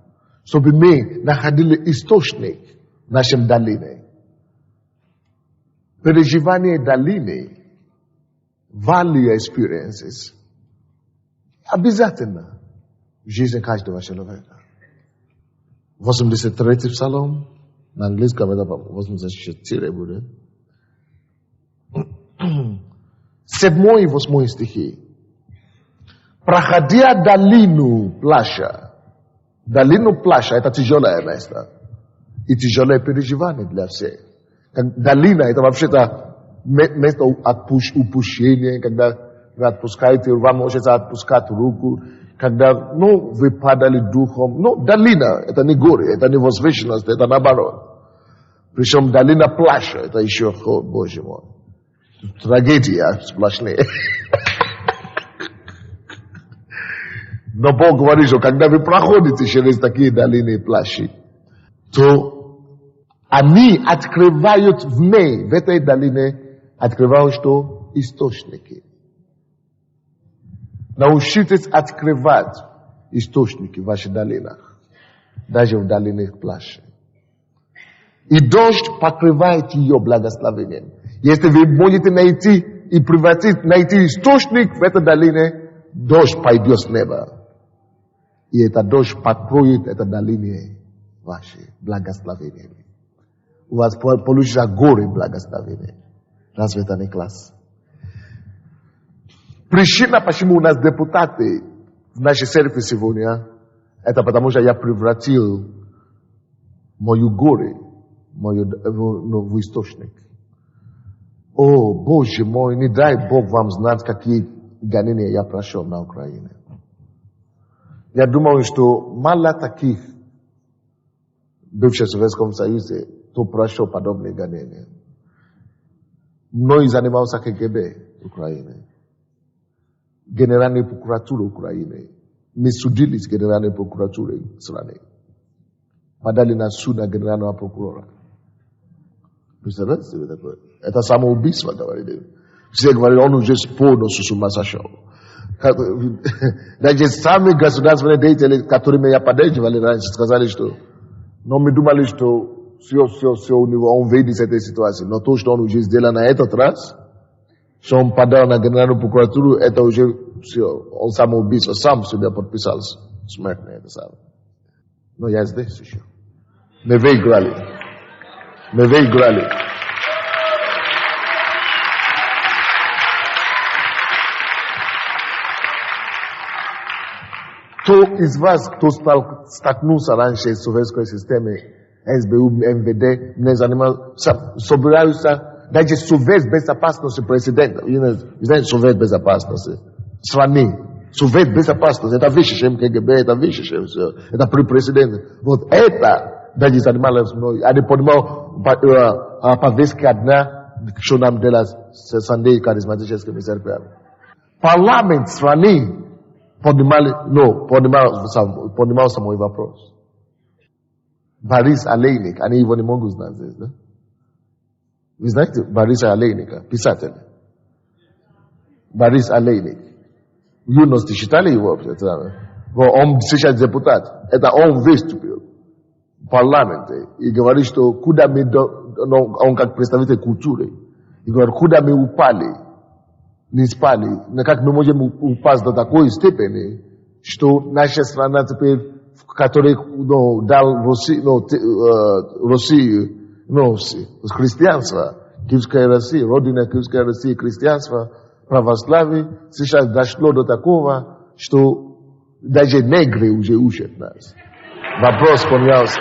чтобы мы находили источник в нашем долине. Переживание долины, valley experiences, обязательно в жизни каждого человека. 83-й псалом, на английском это 84 будет. 7 и 8 стихи. Проходя долину плача, долину плача, это тяжелое место. И тяжелое переживание для всех. Долина, это вообще-то место упущения, когда вы отпускаете, вам может отпускать руку, когда, вы падали духом. Долина, это не горе, это не возвышенность, это наоборот. Причем долина плача, это еще, Боже мой, трагедия сплошная. Но Бог говорит, что когда вы проходите через такие долины и плащи, то они открывают в ней, в этой долине, открывают что? Источники. Научитесь открывать источники в ваших долинах, даже в долинах плащи. И дождь покрывает ее благословением. Если вы можете найти и превратить, найти источник в этой долине, дождь пойдет с неба. И этот дождь покроет это долине ваши благословениями. У вас получится горы благословения. Разве это не класс? Причина, почему у нас депутаты в нашей церкви сегодня, это потому что я превратил мою горы в источник. О, Боже мой, не дай Бог вам знать, какие гонения я прошел на Украине. Я думаю, что мало таких в бывшем Советском Союзе, кто прошел подобные гонения. Мной занимался КГБ Украины, Генеральной прокуратурой Украины. Мы судили с Генеральной прокуратурой страны. Подали на суд на генерального прокурора. Представляете себе такое? Это самоубийство, говорили. Все говорили, он уже полностью с ума сошел. Даже сами государственные деятели, которыми я поддерживали раньше, сказали, что мы думали, что все у него, он выйдет из этой ситуации. Но то, что он уже сделал на этот раз, что он подал на генеральную прокуратуру, это уже все. Он самоубийство, сам себя подписал смерть на это самое. Но я здесь еще. Мы выиграли. Мы выиграли. Кто из вас, кто столкнулся раньше с советской системой, СБУ, МВД, не занимался, собираются даже Совет Безопасности президента, вы знаете, Совет Безопасности страны, Совет Безопасности, это выше, чем КГБ, это выше, чем все, это при президенте. Вот это даже занималось мной, они понимали повестки одна, что нам делать с Sunday харизматическими церквями. Парламент страны поднимал самый вопрос. Борис Олейник, они его не могут знать здесь, да? Вы знаете Бориса Олейника, писатель? Борис Олейник. В юности читали его? Он сейчас депутат. Это он выступил в парламенте и говорит, что куда мы, он как представитель культуры, и говорит, куда мы упали, не спали, как мы можем упасть до такой степени, что наша страна теперь, которая дал Россию, христианство, Киевская Россия, родина Киевской России, христианство, православие, сейчас дошло до такого, что даже негры уже учат нас. Вопрос поменялся.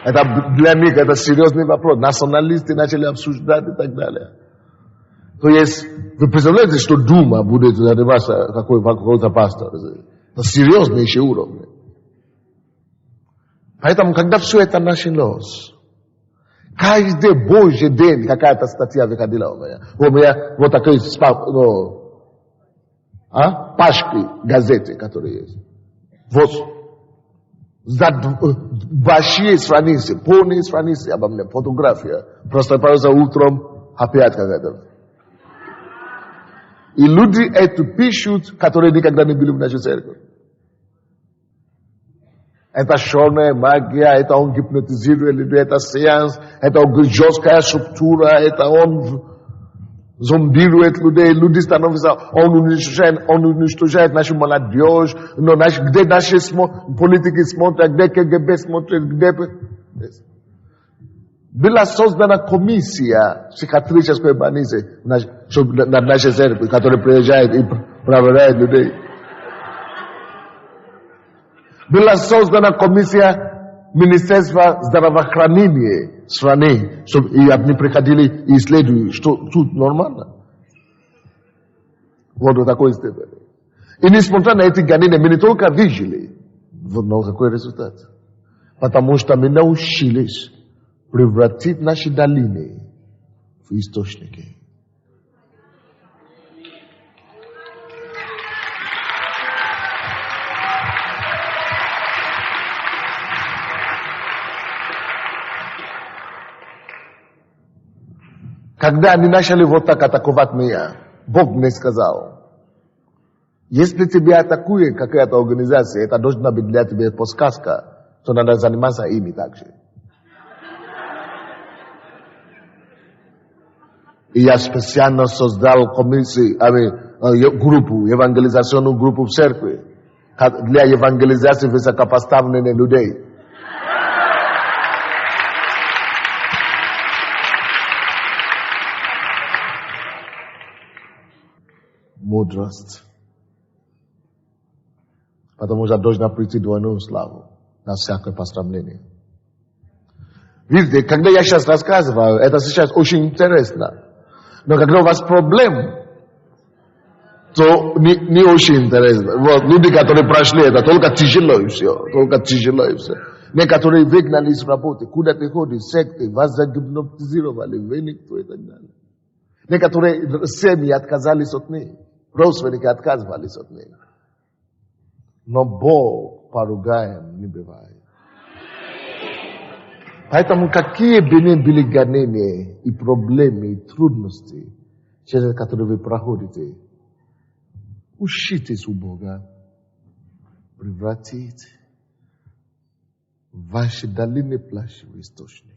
Это для них это серьезный вопрос. Националисты начали обсуждать и так далее. То есть, вы представляете, что Дума будет заниматься какой-то пастор? Это серьезный еще уровень. Поэтому, когда все это началось, каждый божий день какая-то статья выходила у меня. У меня вот такой пачки газеты, которые есть. Вот большие страницы, полные страницы обо мне, фотография. Просто утром опять какая-то. И люди это пишут, которые никогда не были в нашей церкви. Это черная магия, это он гипнотизирует людей, это сеанс, это жесткая структура, это он зомбирует людей, люди становятся, он уничтожает нашу молодежь, где наши политики смотрят, где КГБ смотрит, где... Была создана комиссия психиатрической больницы над нашей церкви, которая приезжает и проверяет людей. Была создана комиссия Министерства здравоохранения страны, чтобы и они приходили и исследовали, что тут нормально. Вот до такой степени. И несмотря на эти гонения, мы не только видели, но какой результат? Потому что мы научились превратить наши долины в источники. Когда они начали вот так атаковать меня, Бог мне сказал, если тебя атакует какая-то организация, это должна быть для тебя подсказка, то надо заниматься ими также. И я специально создал группу, евангелизационную группу в церкви для евангелизации высокопоставленных людей. Мудрость. Потому что должна прийти двойную славу на всякое пострамление. Видите, когда я сейчас рассказываю, это сейчас очень интересно. Но когда у вас проблем, то не очень интересно. Вот, люди, которые прошли это, только тяжело и все. Только тяжело и все. Некоторые выгнали из работы. Куда ты ходишь? Секты, вас загипнотизировали, вы никто и так далее. Некоторые семьи отказались от них. Родственники отказывались от них. Но Бог поругаем не бывает. Поэтому какие бы ни были гонения и проблемы, и трудности, через которые вы проходите, учитесь у Бога превратить ваши долины плащи в источники.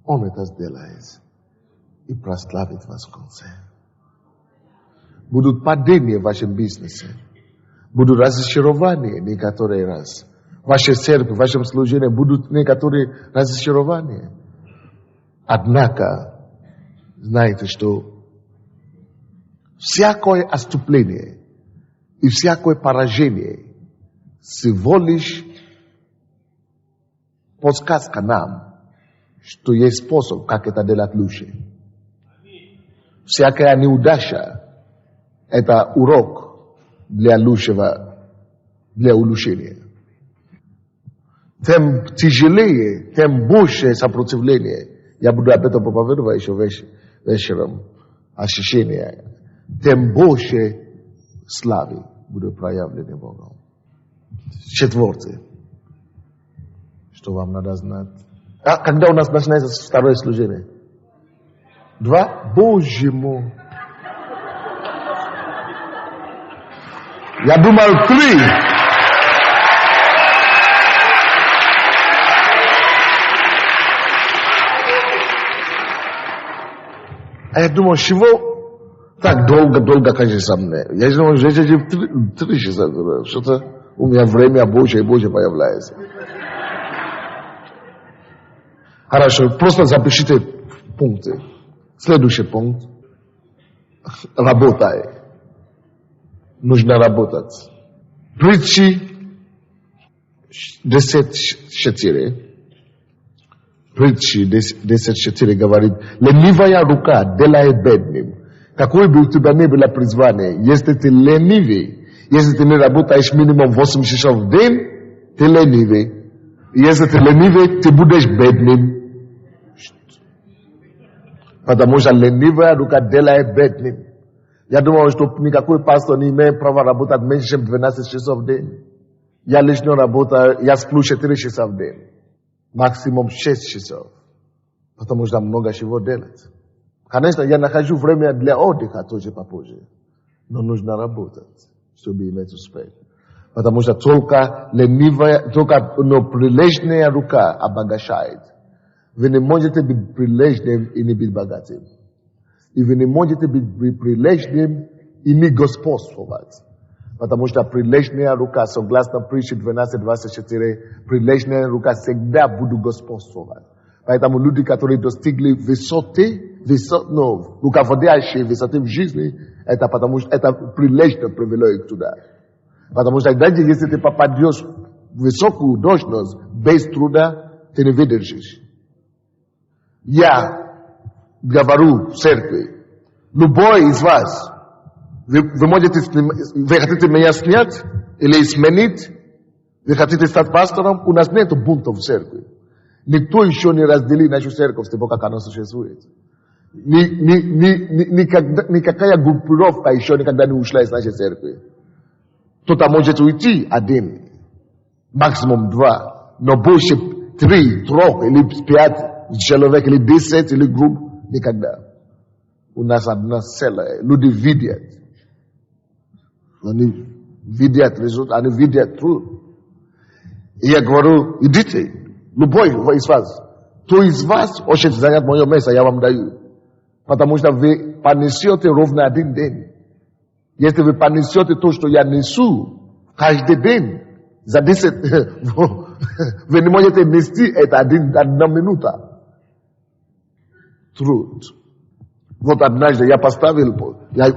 Он это сделает и прославит вас в конце. Будут падения в вашем бизнесе, будут разочарования некоторые раз. В вашей церкви, в вашем служении будут некоторые разочарования. Однако, знаете, что всякое отступление и всякое поражение всего лишь подсказка нам, что есть способ, как это делать лучше. Всякая неудача – это урок для улучшения. Тем тяжелее, тем больше сопротивления. Я буду об этом проповедовать еще вечером. Ощущение. Тем больше славы будет проявлено Богом. Четвертое. Что вам надо знать? Когда у нас начинается второе служение? 2? Боже мой. Я думал 3. А я думал, чего так долго, конечно, мне. Я думал, что эти 3 часа, что-то у меня время больше и больше появляется. Хорошо, просто запишите пункты. Следующий пункт. Работай. Нужно работать. Притчи 10:4. Притчи 10:4 говорит, ленивая рука делает бедным. Какое бы у тебя ни было призвание, если ты ленивый, если ты не работаешь минимум 8 часов в день, ты ленивый. Если ты ленивый, ты будешь бедным. Потому что ленивая рука делает бедным. Я думаю, что никакой пастор не имеет права работать меньше, чем 12 часов в день. Я лично работаю, я сплю 4 часа в день. Максимум 6 часов. Потому что много чего делать. Конечно, я нахожу время для отдыха тоже попозже. Но нужно работать, чтобы иметь успех. Потому что только прилежная рука обогащает. Вы не можете быть прилежным и не быть богатым. И вы не можете быть прилежным и не господствовать. Потому что прилежная рука, согласно притче 12:24, прилежная рука всегда будет господствовать. Поэтому люди, которые достигли руководящие высоты в жизни, это потому что это прилежно привело их туда. Потому что даже если ты попадешь в высокую должность без труда, ты не выдержишь. Я говорю в церкви, любой из вас, вы хотите меня снять или сменить, вы хотите стать пастором, у нас нет бунтов в церкви. Никто еще не разделил нашу церковь с того, как она существует. Никакая группировка еще никогда не ушла из нашей церкви. Кто-то может уйти 1, максимум 2, но больше 3 или 5 человек, или 10, или групп, никогда. У нас одна целая. Люди видят. Они видят результат, они видят труд. И я говорю, идите, любой из вас. Кто из вас хочет занять мое место, я вам даю. Потому что вы понесете ровно 1 день. Если вы понесете то, что я несу, каждый день, за 10, вы не можете нести это 1 минута. Труд. Вот однажды я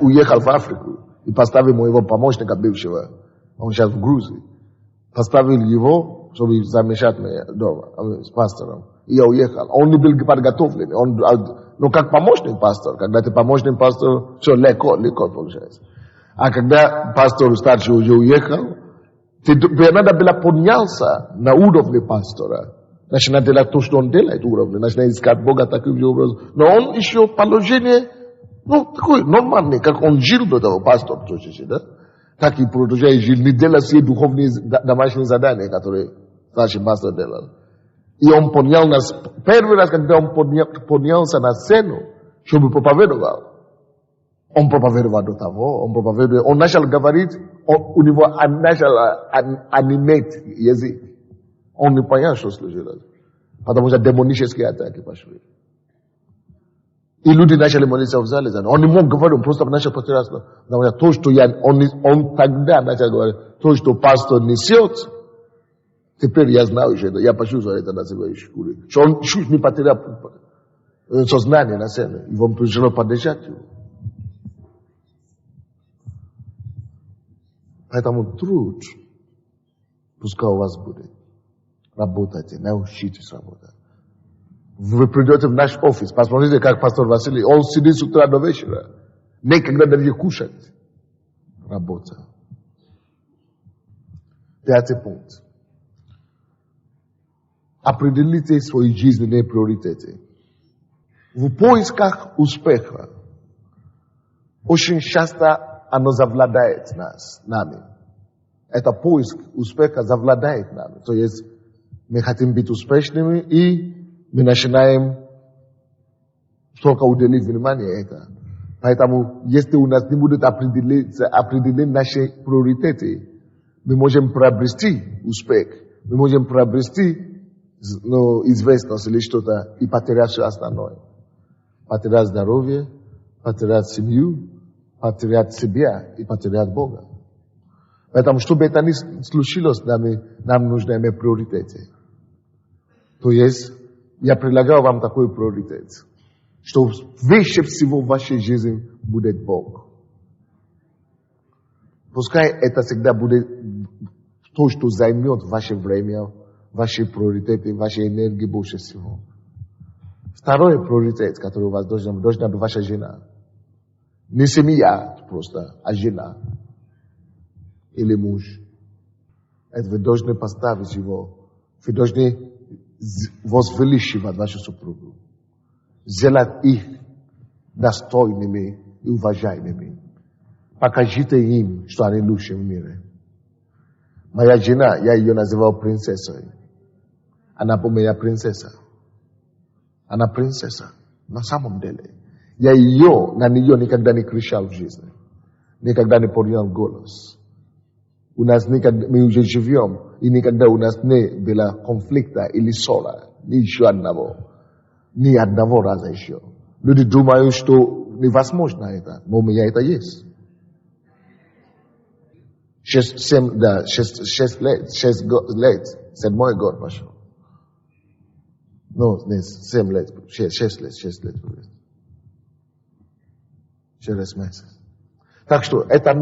уехал в Африку и поставил моего помощника бывшего, он сейчас в Грузии, поставил его, чтобы замешать меня дома с пастором. И я уехал. Он не был подготовлен. Но как помощник пастор, когда ты помощник пастор, все легко получается. А когда пастор старший уже уехал, тебе надо было подняться на уровне пастора. Начинать делать то, что он делает уровне. Начинать искать Бога таким же образом. Но он еще положение, такой нормальный, как он жил до того пастора, да? Так и продолжает жить, не делать все духовные домашние задания, которые старший пастор делал. И он поднял нас, первый раз, когда он поднялся на сцену, чтобы проповедовал. Он проповедовал до того, он начал говорить, у него начал анимать язык. Он не понял, что случилось. Потому что демонические атаки пошли. И люди начали молиться в зале. Он не мог говорить, он просто начал повторять. То, что он тогда начал говорить, то, что пастор несет, теперь я знаю уже, я почувствовал это на своей шкуре. Что он чуть не потерял сознание на сцене. И вам пришло поддержать его. Поэтому труд, пускай у вас будет. Работайте, научитесь работать. Вы придете в наш офис, посмотрите, как пастор Василий, он сидит с утра до вечера. Никогда даже кушать. Работа. 5 пункт. Определите свои жизненные приоритеты. В поисках успеха очень часто оно завладает нами. Это поиск успеха завладает нами. То есть мы хотим быть успешными, и мы начинаем только уделить внимание это. Поэтому, если у нас не будет определены наши приоритеты, мы можем приобрести успех, мы можем приобрести известность или что-то и потерять все остальное. Потерять здоровье, потерять семью, потерять себя и потерять Бога. Поэтому, чтобы это не случилось, нам нужны приоритеты. То есть, я предлагаю вам такой приоритет, что выше всего в вашей жизни будет Бог. Пускай это всегда будет то, что займет ваше время, ваши приоритеты, ваши энергии больше всего. Второй приоритет, который у вас должна быть ваша жена. Не семья просто, а жена. Или муж. Это вы должны поставить его. Вы должны возвеличивать вашу супругу. Сделать их достойными и уважаемыми. Покажите им, что они лучшие в мире. Моя жена, я ее называл принцессой. Она моя принцесса. Она принцесса. На самом деле. Я на нее никогда не кричал в жизни. Никогда не поднял голос. У нас никогда, мы уже живем, и никогда у нас не было конфликта или ссора. Ни еще одного. Ни одного раза еще. Люди думают, что невозможно это. Но у меня это есть. 6 лет, 7-й год пошел. Ну, не, 7 лет, 6 лет. Через месяц. Так что это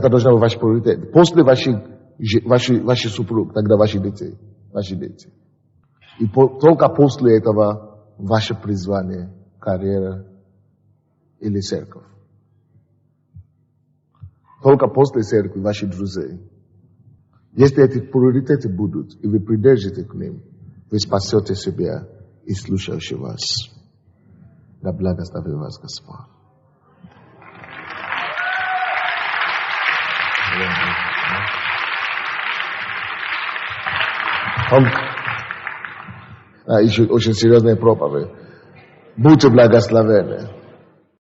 должно быть ваш приоритет. После ваших супруг, тогда ваши дети. И только после этого ваше призвание, карьера или церковь. Только после церкви ваши друзья. Если эти приоритеты будут, и вы придержите к ним, вы спасете себя и слушающих вас. Да благословит вас Господь. Еще очень серьезная проповедь. Будьте благословенны.